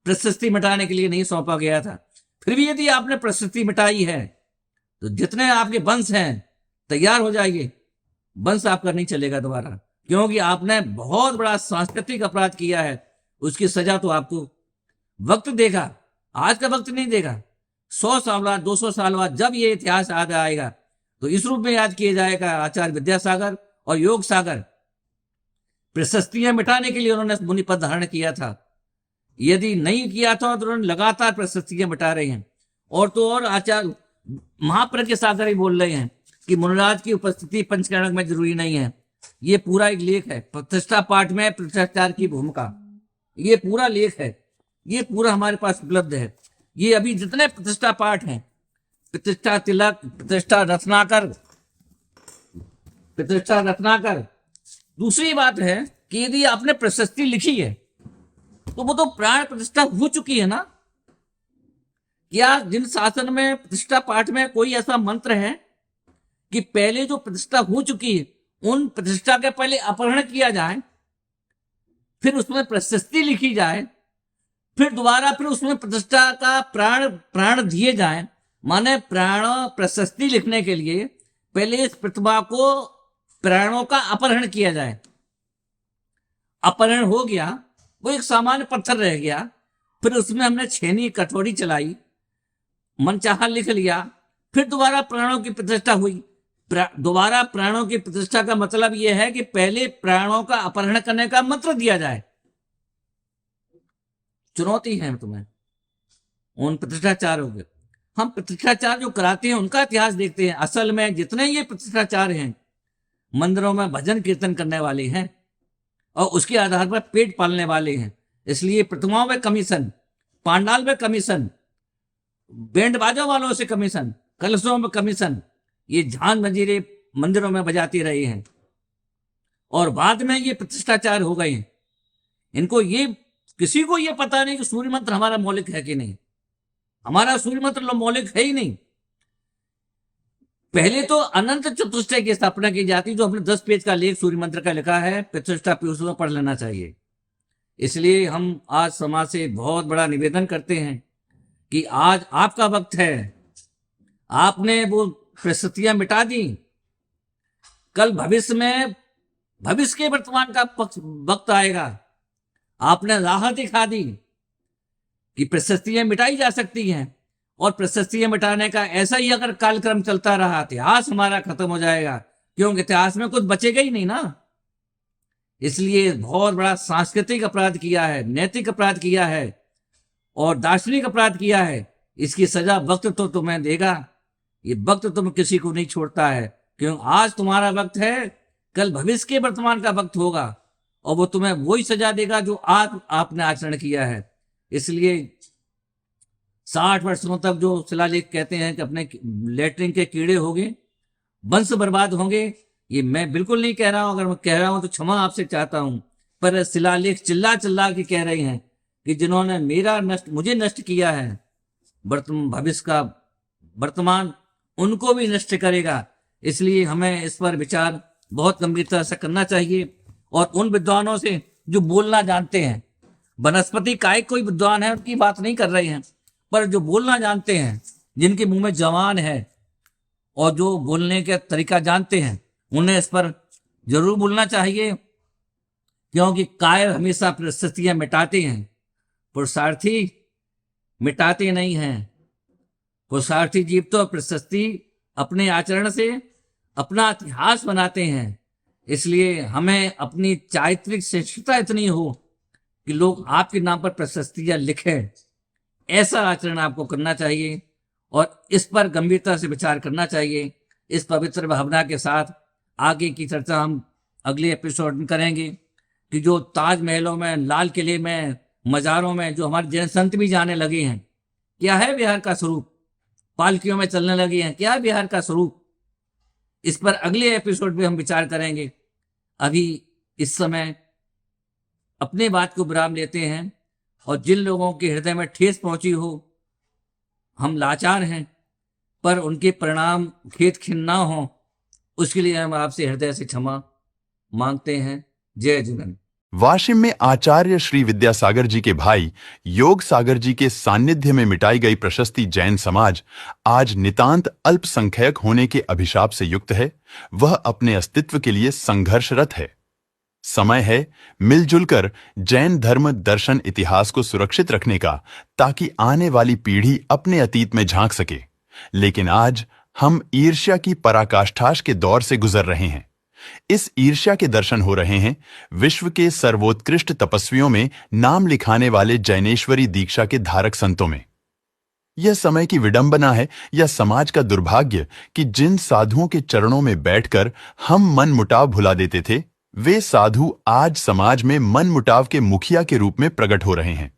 प्रशस्ति मिटाने के लिए नहीं सौंपा गया था। फिर भी यदि आपने प्रशस्ति मिटाई है तो जितने आपके वंश हैं तैयार हो जाइए, वंश आपका नहीं चलेगा दोबारा, क्योंकि आपने बहुत बड़ा सांस्कृतिक अपराध किया है। उसकी सजा तो आपको वक्त देगा, आज का वक्त नहीं देगा। 100 साल बाद, 200 साल बाद जब ये इतिहास याद आएगा तो इस रूप में याद किया जाएगा। आचार्य विद्यासागर और योग सागर प्रशस्तियां मिटाने के लिए उन्होंने मुनि पद धारण किया था। यदि नहीं किया था तो उन्होंने लगातार प्रशस्तियां मिटा रहे हैं। और तो और आचार्य महाप्रज्ञ सागर ही बोल रहे हैं कि मुनिराज की उपस्थिति पंचकर्णक में जरूरी नहीं है। ये पूरा एक लेख है, प्रतिष्ठा पाठ में भ्रष्टाचार की भूमिका, ये पूरा लेख है, ये पूरा हमारे पास उपलब्ध है। ये अभी जितने प्रतिष्ठा पाठ हैं प्रतिष्ठा तिलक, प्रतिष्ठा रत्नाकर। दूसरी बात है कि यदि आपने प्रशस्ति लिखी है तो वो तो प्राण प्रतिष्ठा हो चुकी है ना। क्या जिन शासन में प्रतिष्ठा पाठ में कोई ऐसा मंत्र है कि पहले जो प्रतिष्ठा हो चुकी है उन प्रतिष्ठा के पहले अपहरण किया जाए, फिर उसमें प्रशस्ति लिखी जाए, फिर दोबारा फिर उसमें प्रतिष्ठा का प्राण दिए जाए। माने प्राण प्रशस्ति लिखने के लिए पहले इस प्रतिभा को प्राणों का अपहरण किया जाए। अपहरण हो गया, वो एक सामान्य पत्थर रह गया, फिर उसमें हमने छेनी कटोरी चलाई, मनचाहा लिख लिया, फिर दोबारा प्राणों की प्रतिष्ठा हुई। दोबारा प्राणों की प्रतिष्ठा का मतलब यह है कि पहले प्राणों का अपहरण करने का मंत्र दिया जाए। चुनौती है तुम्हें उन प्रतिष्ठाचारों के। हम प्रतिष्ठाचार जो कराते हैं उनका इतिहास देखते हैं। असल में जितने ये प्रतिष्ठाचार हैं मंदिरों में भजन कीर्तन करने वाले हैं और उसके आधार पर पेट पालने वाले हैं। इसलिए प्रतिमाओं में कमीशन, पांडाल में कमीशन, बैंड बाजा वालों से कमीशन, कलशों में कमीशन, ये झांझ मंजीरे मंदिरों में बजाती रही हैं और बाद में ये प्रतिष्ठाचार हो गए हैं। इनको ये किसी को ये पता नहीं कि सूर्य मंत्र हमारा मौलिक है कि नहीं। हमारा सूर्य मंत्र मौलिक है ही नहीं। पहले तो अनंत चतुष्टय की स्थापना की जाती, जो हमने 10 पेज का लेख सूर्य मंत्र का लिखा है, प्रतिष्ठा पीयूष में पढ़ लेना चाहिए। इसलिए हम आज समाज से बहुत बड़ा निवेदन करते हैं कि आज आपका वक्त है। आपने वो प्रशस्तियां मिटा दी, कल भविष्य के वर्तमान का वक्त आएगा। आपने राह दिखा दी कि प्रशस्तियां मिटाई जा सकती हैं और प्रशस्तियां मिटाने का ऐसा ही अगर कालक्रम चलता रहा इतिहास हमारा खत्म हो जाएगा, क्योंकि इतिहास में कुछ बचेगा ही नहीं ना। इसलिए बहुत बड़ा सांस्कृतिक अपराध किया है, नैतिक अपराध किया है और दार्शनिक अपराध किया है। इसकी सजा वक्त तो तुम्हें देगा। ये वक्त तुम किसी को नहीं छोड़ता है, क्योंकि आज तुम्हारा वक्त है, कल भविष्य के वर्तमान का वक्त होगा और वो तुम्हें वही सजा देगा जो आज आपने आचरण किया है। इसलिए 60 वर्षों तक जो शिलालेख कहते हैं कि अपने लेटरिन के कीड़े होंगे, वंश बर्बाद होंगे, ये मैं बिल्कुल नहीं कह रहा हूं। अगर मैं कह रहा हूं तो क्षमा आपसे चाहता हूं, पर शिलालेख चिल्ला चिल्ला के कह रहे हैं कि जिन्होंने मुझे नष्ट किया है, भविष्य का वर्तमान उनको भी नष्ट करेगा। इसलिए हमें इस पर विचार बहुत गंभीरता से करना चाहिए और उन विद्वानों से जो बोलना जानते हैं, वनस्पति काय कोई विद्वान है उनकी बात नहीं कर रहे हैं, पर जो बोलना जानते हैं, जिनके मुंह में जवान है और जो बोलने का तरीका जानते हैं, उन्हें इस पर जरूर बोलना चाहिए। क्योंकि काय हमेशा प्रशस्तियां मिटाते हैं, पुरुषार्थी मिटाते नहीं हैं। पुरुषार्थी जीव तो प्रशस्ति अपने आचरण से अपना इतिहास बनाते हैं। इसलिए हमें अपनी चारित्रिक श्रेष्ठता इतनी हो कि लोग आपके नाम पर प्रशस्तियां लिखें, ऐसा आचरण आपको करना चाहिए और इस पर गंभीरता से विचार करना चाहिए। इस पवित्र भावना के साथ आगे की चर्चा हम अगले एपिसोड में करेंगे कि जो ताजमहलों में, लाल किले में, मज़ारों में जो हमारे जैन संत भी जाने लगे हैं, क्या है बिहार का स्वरूप? पालकियों में चलने लगे हैं, क्या है बिहार का स्वरूप? इस पर अगले एपिसोड में हम विचार करेंगे। अभी इस समय अपने बात को विराम लेते हैं और जिन लोगों के हृदय में ठेस पहुंची हो, हम लाचार हैं, पर उनके परिणाम खेद खिन्न ना हो, उसके लिए हम आपसे हृदय से क्षमा मांगते हैं। जय जगन। वाशिम में आचार्य श्री विद्यासागर जी के भाई योग सागर जी के सानिध्य में मिटाई गई प्रशस्ति जैन समाज आज नितांत अल्पसंख्यक होने के अभिशाप से युक्त है। वह अपने अस्तित्व के लिए संघर्षरत है। समय है मिलजुल कर जैन धर्म दर्शन इतिहास को सुरक्षित रखने का, ताकि आने वाली पीढ़ी अपने अतीत में झांक सके। लेकिन आज हम ईर्ष्या की पराकाष्ठाश के दौर से गुजर रहे हैं। इस ईर्ष्या के दर्शन हो रहे हैं विश्व के सर्वोत्कृष्ट तपस्वियों में नाम लिखाने वाले जैनेश्वरी दीक्षा के धारक संतों में। यह समय की विडंबना है या समाज का दुर्भाग्य कि जिन साधुओं के चरणों में बैठकर हम मन मुटाव भुला देते थे, वे साधु आज समाज में मन मुटाव के मुखिया के रूप में प्रकट हो रहे हैं।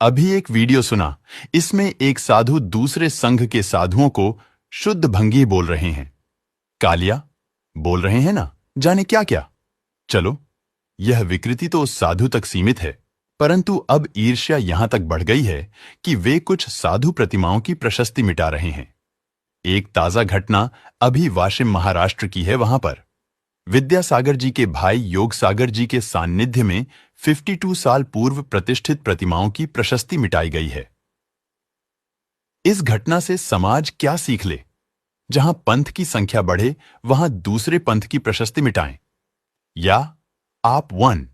अभी एक वीडियो सुना, इसमें एक साधु दूसरे संघ के साधुओं को शुद्ध भंगी बोल रहे हैं, कालिया बोल रहे हैं ना, जाने क्या क्या। चलो, यह विकृति तो उस साधु तक सीमित है, परंतु अब ईर्ष्या यहां तक बढ़ गई है कि वे कुछ साधु प्रतिमाओं की प्रशस्ति मिटा रहे हैं। एक ताजा घटना अभी वाशिम महाराष्ट्र की है। वहां पर विद्यासागर जी के भाई योग सागर जी के सान्निध्य में 52 साल पूर्व प्रतिष्ठित प्रतिमाओं की प्रशस्ति मिटाई गई है। इस घटना से समाज क्या सीख ले? जहां पंथ की संख्या बढ़े, वहां दूसरे पंथ की प्रशस्ति मिटाएं। या आप 1